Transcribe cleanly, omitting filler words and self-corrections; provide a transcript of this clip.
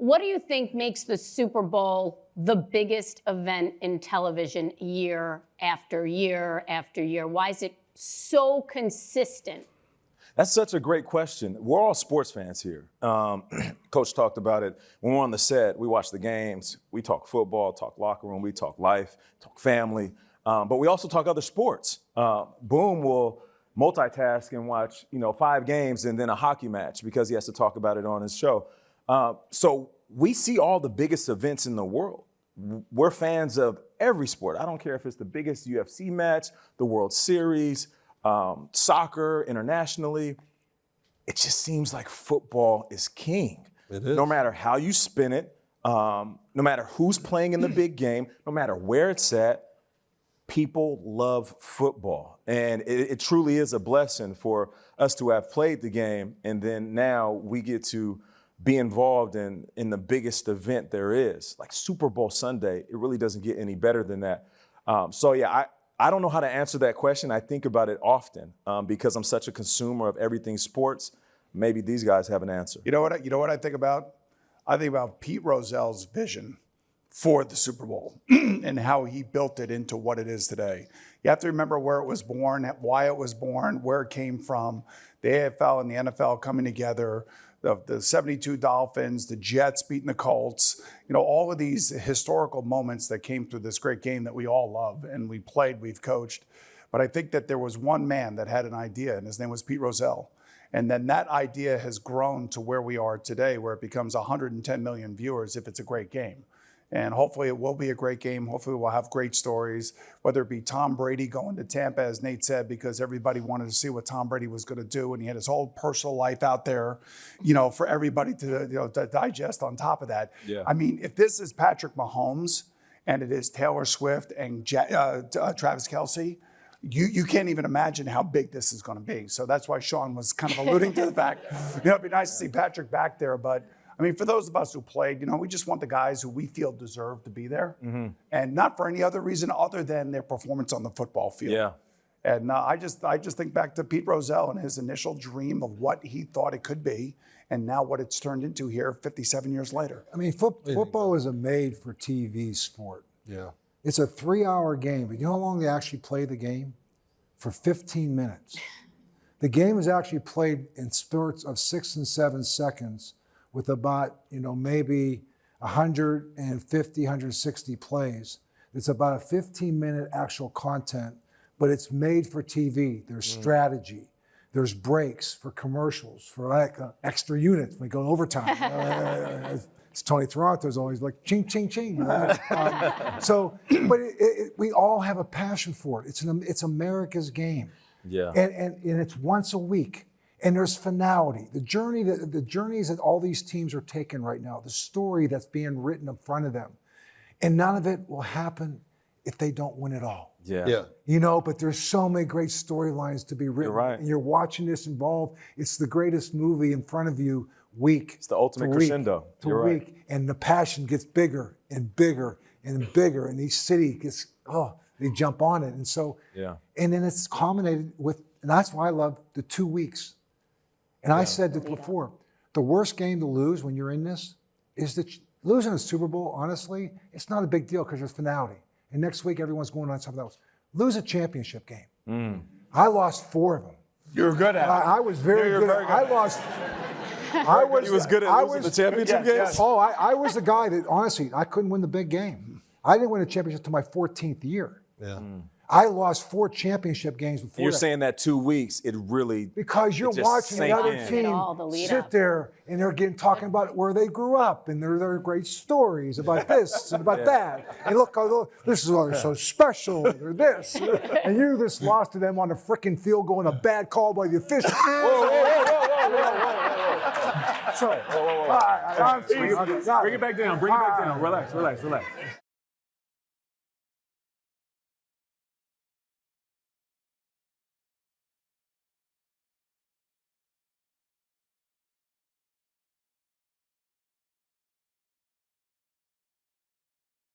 What do you think makes the Super Bowl the biggest event in television year after year after year? Why is it so consistent? That's such a great question. We're all sports fans here. Coach talked about it. When we're on the set, we watch the games. We talk football, talk locker room, we talk life, talk family. But we also talk other sports. Boom will multitask and watch, 5 games and then a hockey match because he has to talk about it on his show. So we see all the biggest events in the world. We're fans of every sport. I don't care if it's the biggest UFC match, the World Series, soccer internationally. It just seems like football is king. It is. No matter how you spin it, no matter who's playing in the big game, no matter where it's at, people love football. And it truly is a blessing for us to have played the game, and then now we get to be involved in the biggest event there is. Like Super Bowl Sunday, it really doesn't get any better than that. I don't know how to answer that question. I think about it often because I'm such a consumer of everything sports. Maybe these guys have an answer. You know what I think about? I think about Pete Rozelle's vision for the Super Bowl and how he built it into what it is today. You have to remember where it was born, why it was born, where it came from. The AFL and the NFL coming together, the 72 Dolphins, the Jets beating the Colts, all of these historical moments that came through this great game that we all love and we played, we've coached. But I think that there was one man that had an idea, and his name was Pete Rozelle. And then that idea has grown to where we are today, where it becomes 110 million viewers if it's a great game. And hopefully it will be a great game. Hopefully we'll have great stories, whether it be Tom Brady going to Tampa, as Nate said, because everybody wanted to see what Tom Brady was going to do. And he had his whole personal life out there, for everybody to digest on top of that. Yeah. I mean, if this is Patrick Mahomes and it is Taylor Swift and Travis Kelce, you can't even imagine how big this is going to be. So that's why Sean was kind of alluding to the fact, it'd be nice to see Patrick back there. But I mean, for those of us who played, we just want the guys who we feel deserve to be there, and not for any other reason other than their performance on the football field. Yeah. And I just think back to Pete Rozelle and his initial dream of what he thought it could be, and now what it's turned into here 57 years later. I mean, football is a made-for-TV sport. Yeah. It's a 3-hour game, but you know how long they actually play the game? For 15 minutes. The game is actually played in spurts of 6 and 7 seconds with about, maybe 150, 160 plays. It's about a 15-minute actual content, but it's made for TV. There's strategy. There's breaks for commercials, for extra units. We go overtime. It's Tony Toronto's always like, ching, ching, ching. But we all have a passion for it. It's America's game. Yeah. And it's once a week. And there's finality. The journeys that all these teams are taking right now, the story that's being written in front of them. And none of it will happen if they don't win it all. Yeah. But there's so many great storylines to be written. You're right. And you're watching this involved. It's the greatest movie in front of you week. It's the ultimate crescendo. You're right. week. And the passion gets bigger and bigger and bigger. And each city gets, they jump on it. And so, and then it's culminated with, and that's why I love the 2 weeks. And I said this before, the worst game to lose when you're in this is that losing a Super Bowl, honestly, it's not a big deal because there's finality. And next week, everyone's going on something else. Lose a championship game. I lost 4 of them. You were good at it. I was very good. I lost. He was good at losing the championship games? Oh, I was the guy that, honestly, I couldn't win the big game. I didn't win a championship until my 14th year. Yeah. I lost 4 championship games before. You're saying that 2 weeks, it really because you're watching the other team sit there and they're talking about where they grew up and their great stories about this and about that. And look, this is why they're so special. They're this, and you just lost to them on a freaking field goal and a bad call by the official. Bring it back down. Relax.